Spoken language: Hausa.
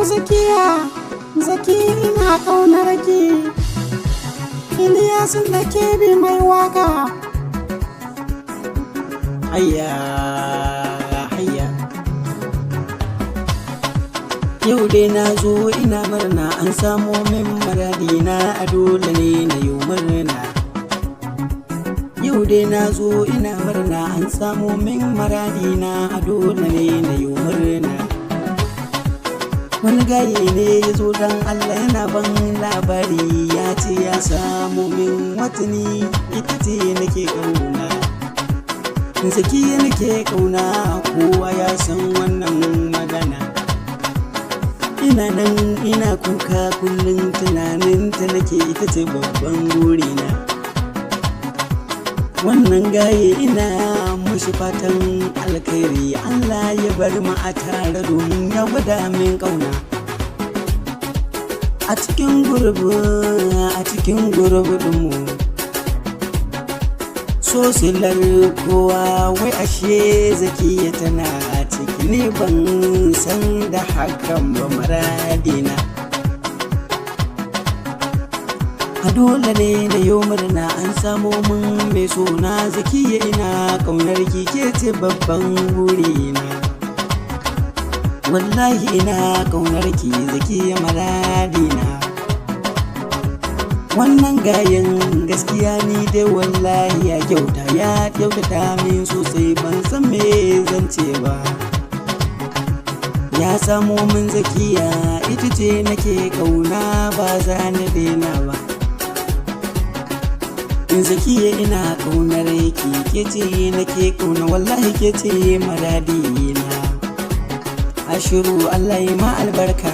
Zakiya, Zaki ina ƙaunar ki. Iliyasun da ke bi mai waka. Hayya, hayya. Yau dai na zo ina murna an samo min maradina a dole ne na yi murna. Yau dai na zo ina murna an samo min maradina a dole ne na yi murna. Wani gaye ne ya zo don Allah yana ban labari ya ce ya samu min watani ita ce nake ƙauna. Zakiya nake ƙauna kowa ya san wannan magana. Ina nan ina kuka kullum tunaninta nake ita ce babban burina. Wannan gaye ina mushi fatan alkhairi Allah ya bar mu a tare domin ya gwada min ƙauna. A cikin gurbinmu so silar kowa wai ashe Zakiya tana ciki ne ban san da hakan ba maradina. A dole ne na yau murna an samo min mai suna Zakiya ina ƙaunar ki ke ce babban burina. Wallahi ina ƙaunar ki Zakiya maradina. Wannan gayen gaskiya ni dai wallahi ya kyautata min sosai ban san me zan ce ba. Ya samo min Zakiya ita ce nake ƙauna ba za na daina ba. Zakiya ina ƙaunar ki ke ce nake ƙauna wallahi ke ce maradina. Ashiru Allah ya ma albarka.